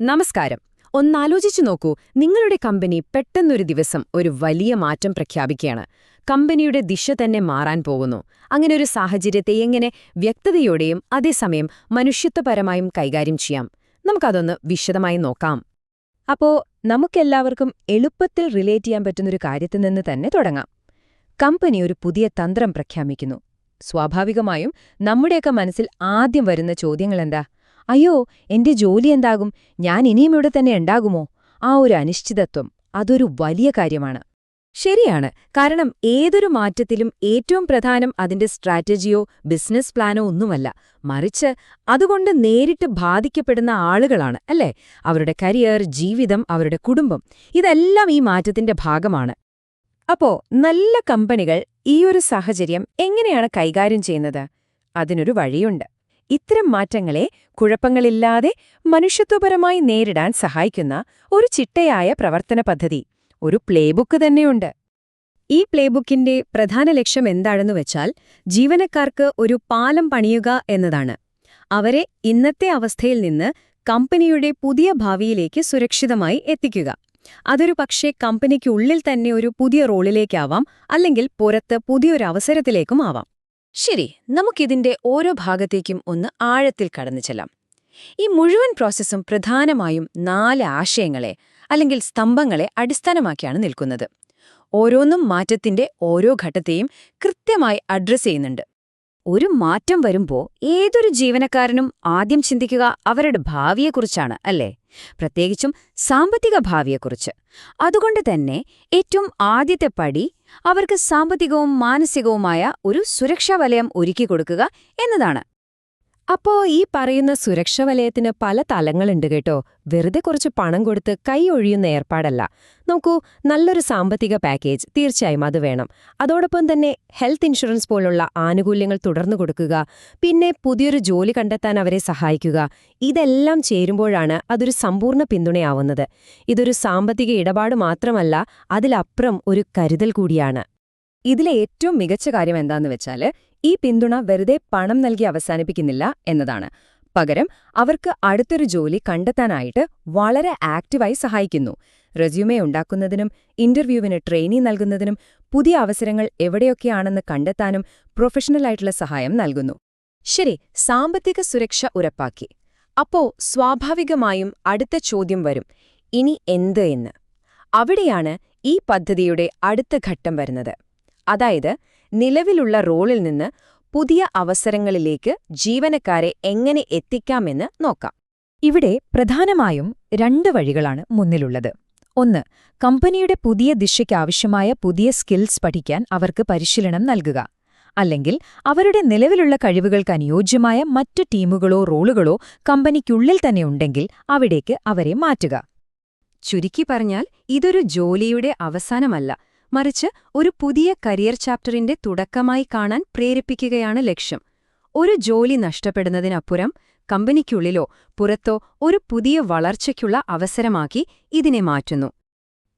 നമസ്കാരം. ഒന്നാലോചിച്ചു നോക്കൂ, നിങ്ങളുടെ കമ്പനി പെട്ടെന്നൊരു ദിവസം ഒരു വലിയ മാറ്റം പ്രഖ്യാപിക്കുകയാണ്. കമ്പനിയുടെ ദിശ തന്നെ മാറാൻ പോകുന്നു. അങ്ങനെ ഒരു സാഹചര്യത്തെ എങ്ങനെ വ്യക്തതയോടെയും അതേസമയം മനുഷ്യത്വപരമായും കൈകാര്യം ചെയ്യാം? നമുക്കതൊന്ന് വിശദമായി നോക്കാം. അപ്പോ നമുക്കെല്ലാവർക്കും എളുപ്പത്തിൽ റിലേറ്റ് ചെയ്യാൻ പറ്റുന്നൊരു കാര്യത്തിൽ നിന്ന് തന്നെ തുടങ്ങാം. കമ്പനി ഒരു പുതിയ തന്ത്രം പ്രഖ്യാപിക്കുന്നു. സ്വാഭാവികമായും നമ്മുടെയൊക്കെ മനസ്സിൽ ആദ്യം വരുന്ന ചോദ്യങ്ങളെന്താ? അയ്യോ, എന്റെ ജോലി എന്താകും? ഞാൻ ഇനിയും ഇവിടെ തന്നെ ഉണ്ടാകുമോ? ആ ഒരു അനിശ്ചിതത്വം, അതൊരു വലിയ കാര്യമാണ്. ശരിയാണ്. കാരണം ഏതൊരു മാറ്റത്തിലും ഏറ്റവും പ്രധാനം അതിന്റെ സ്ട്രാറ്റജിയോ ബിസിനസ് പ്ലാനോ ഒന്നുമല്ല, മറിച്ച് അതുകൊണ്ട് നേരിട്ട് ബാധിക്കപ്പെടുന്ന ആളുകളാണ്, അല്ലേ? അവരുടെ കരിയർ, ജീവിതം, അവരുടെ കുടുംബം, ഇതെല്ലാം ഈ മാറ്റത്തിന്റെ ഭാഗമാണ്. അപ്പോ നല്ല കമ്പനികൾ ഈയൊരു സാഹചര്യം എങ്ങനെയാണ് കൈകാര്യം ചെയ്യുന്നത്? അതിനൊരു വഴിയുണ്ട്. ഇത്തരം മാറ്റങ്ങളെ കുഴപ്പങ്ങളില്ലാതെ മനുഷ്യത്വപരമായി നേരിടാൻ സഹായിക്കുന്ന ഒരു ചിട്ടയായ പ്രവർത്തന പദ്ധതി, ഒരു പ്ലേബുക്ക് തന്നെയുണ്ട്. ഈ പ്ലേബുക്കിന്റെ പ്രധാന ലക്ഷ്യം എന്താണെന്ന് വെച്ചാൽ, ജീവനക്കാർക്ക് ഒരു പാലം പണിയുക എന്നതാണ്. അവരെ ഇന്നത്തെ അവസ്ഥയിൽ നിന്ന് കമ്പനിയുടെ പുതിയ ഭാവിയിലേക്ക് സുരക്ഷിതമായി എത്തിക്കുക. അതൊരു പക്ഷേ കമ്പനിക്കുള്ളിൽ തന്നെ ഒരു പുതിയ റോളിലേക്കാവാം, അല്ലെങ്കിൽ പുറത്ത് പുതിയൊരു അവസരത്തിലേക്കും ആവാം. ശരി, നമുക്കിതിന്റെ ഓരോ ഭാഗത്തേക്കും ഒന്ന് ആഴത്തിൽ കടന്നു ചെല്ലാം. ഈ മുഴുവൻ പ്രോസസ്സും പ്രധാനമായും 4 ആശയങ്ങളെ അല്ലെങ്കിൽ സ്തംഭങ്ങളെ അടിസ്ഥാനമാക്കിയാണ് നിൽക്കുന്നത്. ഓരോന്നും മാറ്റത്തിന്റെ ഓരോ ഘട്ടത്തെയും കൃത്യമായി അഡ്രസ് ചെയ്യുന്നുണ്ട്. ഒരു മാറ്റം വരുമ്പോ ഏതൊരു ജീവനക്കാരനും ആദ്യം ചിന്തിക്കുക അവരുടെ ഭാവിയെക്കുറിച്ചാണ്, അല്ലേ? പ്രത്യേകിച്ചും സാമ്പത്തിക ഭാവിയെക്കുറിച്ച്. അതുകൊണ്ട് തന്നെ ഏറ്റവും ആദ്യത്തെ പടി അവർക്ക് സാമ്പത്തികവും മാനസികവുമായ ഒരു സുരക്ഷാവലയം ഒരുക്കിക്കൊടുക്കുക എന്നതാണ്. അപ്പോ ഈ പറയുന്ന സുരക്ഷാ വലയത്തിന് പല തലങ്ങളുണ്ട് കേട്ടോ. വെറുതെ കുറച്ച് പണം കൊടുത്ത് കൈ ഒഴിയുന്ന ഏർപ്പാടല്ല. നോക്കൂ, നല്ലൊരു സാമ്പത്തിക പാക്കേജ് തീർച്ചയായും അത് വേണം. അതോടൊപ്പം തന്നെ ഹെൽത്ത് ഇൻഷുറൻസ് പോലുള്ള ആനുകൂല്യങ്ങൾ തുടർന്നു കൊടുക്കുക, പിന്നെ പുതിയൊരു ജോലി കണ്ടെത്താൻ അവരെ സഹായിക്കുക. ഇതെല്ലാം ചേരുമ്പോഴാണ് അതൊരു സമ്പൂർണ്ണ പിന്തുണയാവുന്നത്. ഇതൊരു സാമ്പത്തിക ഇടപാട് മാത്രമല്ല, അതിലപ്പുറം ഒരു കരുതൽ കൂടിയാണ്. ഇതിലെ ഏറ്റവും മികച്ച കാര്യം എന്താന്ന് വെച്ചാല്, ഈ പിന്തുണ വെറുതെ പണം നൽകി അവസാനിപ്പിക്കുന്നില്ല എന്നതാണ്. പകരം അവർക്ക് അടുത്തൊരു ജോലി കണ്ടെത്താനായിട്ട് വളരെ ആക്റ്റീവായി സഹായിക്കുന്നു. റെസ്യൂമേ ഉണ്ടാക്കുന്നതിനും ഇന്റർവ്യൂവിന് ട്രെയിനിങ് നൽകുന്നതിനും പുതിയ അവസരങ്ങൾ എവിടെയൊക്കെയാണെന്ന് കണ്ടെത്താനും പ്രൊഫഷണലായിട്ടുള്ള സഹായം നൽകുന്നു. ശരി, സാമ്പത്തിക സുരക്ഷ ഉറപ്പാക്കി. അപ്പോ സ്വാഭാവികമായും അടുത്ത ചോദ്യം വരും, ഇനി എന്ത് എന്ന്. അവിടെയാണ് ഈ പദ്ധതിയുടെ അടുത്ത ഘട്ടം വരുന്നത്. അതായത്, നിലവിലുള്ള റോളിൽ നിന്ന് പുതിയ അവസരങ്ങളിലേക്ക് ജീവനക്കാരെ എങ്ങനെ എത്തിക്കാമെന്ന് നോക്കാം. ഇവിടെ പ്രധാനമായും 2 വഴികളാണ് മുന്നിലുള്ളത്. ഒന്ന്, കമ്പനിയുടെ പുതിയ ദിശയ്ക്കാവശ്യമായ പുതിയ സ്കിൽസ് പഠിക്കാൻ അവർക്ക് പരിശീലനം നൽകുക. അല്ലെങ്കിൽ അവരുടെ നിലവിലുള്ള കഴിവുകൾക്ക് അനുയോജ്യമായ മറ്റു ടീമുകളോ റോളുകളോ കമ്പനിക്കുള്ളിൽ തന്നെ ഉണ്ടെങ്കിൽ അവിടേക്ക് അവരെ മാറ്റുക. ചുരുക്കി പറഞ്ഞാൽ, ഇതൊരു ജോലിയുടെ അവസാനമല്ല, മറിച്ച് ഒരു പുതിയ കരിയർ ചാപ്റ്ററിന്റെ തുടക്കമായി കാണാൻ പ്രേരിപ്പിക്കുകയാണ് ലക്ഷ്യം. ഒരു ജോലി നഷ്ടപ്പെടുന്നതിനപ്പുറം കമ്പനിക്കുള്ളിലോ പുറത്തോ ഒരു പുതിയ വളർച്ചയ്ക്കുള്ള അവസരമാക്കി ഇതിനെ മാറ്റുന്നു.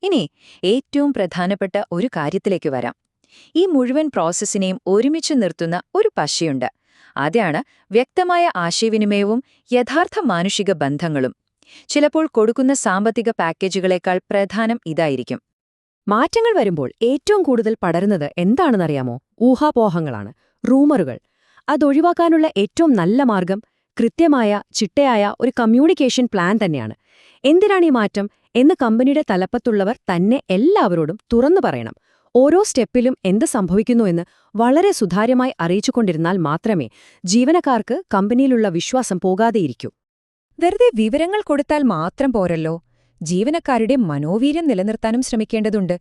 ഇനി ഏറ്റവും പ്രധാനപ്പെട്ട ഒരു കാര്യത്തിലേക്ക് വരാം. ഈ മുഴുവൻ പ്രോസസ്സിനെയും ഒരുമിച്ച് നിർത്തുന്ന ഒരു പശയുണ്ട്. അതാണ് വ്യക്തമായ ആശയവിനിമയവും യഥാർത്ഥ മാനുഷിക ബന്ധങ്ങളും. ചിലപ്പോൾ കൊടുക്കുന്ന സാമ്പത്തിക പാക്കേജുകളേക്കാൾ പ്രധാനം ഇതായിരിക്കും. മാറ്റങ്ങൾ വരുമ്പോൾ ഏറ്റവും കൂടുതൽ പടരുന്നത് എന്താണെന്നറിയാമോ? ഊഹാപോഹങ്ങളാണ്, റൂമറുകൾ. അതൊഴിവാക്കാനുള്ള ഏറ്റവും നല്ല മാർഗം കൃത്യമായ, ചിട്ടയായ ഒരു കമ്മ്യൂണിക്കേഷൻ പ്ലാൻ തന്നെയാണ്. എന്തിനാണ് ഈ മാറ്റം എന്ന് കമ്പനിയുടെ തലപ്പത്തുള്ളവർ തന്നെ എല്ലാവരോടും തുറന്നു പറയണം. ഓരോ സ്റ്റെപ്പിലും എന്ത് സംഭവിക്കുന്നു എന്ന് വളരെ സുതാര്യമായി അറിയിച്ചുകൊണ്ടിരുന്നാൽ മാത്രമേ ജീവനക്കാർക്ക് കമ്പനിയിലുള്ള വിശ്വാസം പോകാതെയിരിക്കൂ. വെറുതെ വിവരങ്ങൾ കൊടുത്താൽ മാത്രം പോരല്ലോ. ജീവനക്കാരുടെ മനോവീര്യം നിലനിർത്താനും ശ്രമിക്കേണ്ടതുണ്ട്.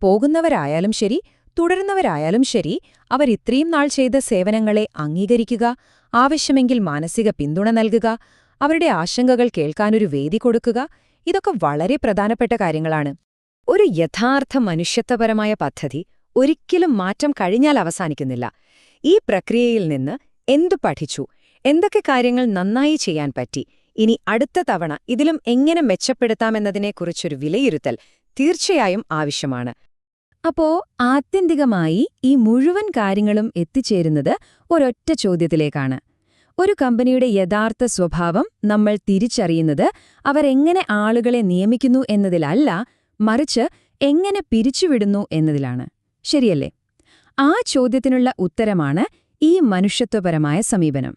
പോകുന്നവരായാലും ശരി, തുടരുന്നവരായാലും ശരി, അവരിത്രയും നാൾ ചെയ്ത സേവനങ്ങളെ അംഗീകരിക്കുക, ആവശ്യമെങ്കിൽ മാനസിക പിന്തുണ നൽകുക, അവരുടെ ആശങ്കകൾ കേൾക്കാനൊരു വേദി കൊടുക്കുക. ഇതൊക്കെ വളരെ പ്രധാനപ്പെട്ട കാര്യങ്ങളാണ്. ഒരു യഥാർത്ഥ മനുഷ്യത്വപരമായ പദ്ധതി ഒരിക്കലും മാറ്റം കഴിഞ്ഞാൽ അവസാനിക്കുന്നില്ല. ഈ പ്രക്രിയയിൽ നിന്ന് എന്തു പഠിച്ചു, എന്തൊക്കെ കാര്യങ്ങൾ നന്നായി ചെയ്യാൻ പറ്റി, ഇനി അടുത്ത തവണ ഇതിലും എങ്ങനെ മെച്ചപ്പെടുത്താമെന്നതിനെക്കുറിച്ചൊരു വിലയിരുത്തൽ തീർച്ചയായും ആവശ്യമാണ്. അപ്പോ ആത്യന്തികമായി ഈ മുഴുവൻ കാര്യങ്ങളും എത്തിച്ചേരുന്നത് ഒരൊറ്റ ചോദ്യത്തിലേക്കാണ്. ഒരു കമ്പനിയുടെ യഥാർത്ഥ സ്വഭാവം നമ്മൾ തിരിച്ചറിയുന്നത് അവരെങ്ങനെ ആളുകളെ നിയമിക്കുന്നു എന്നതിലല്ല, മറിച്ച് എങ്ങനെ പിരിച്ചുവിടുന്നു എന്നതിലാണ്. ശരിയല്ലേ? ആ ചോദ്യത്തിനുള്ള ഉത്തരമാണ് ഈ മനുഷ്യത്വപരമായ സമീപനം.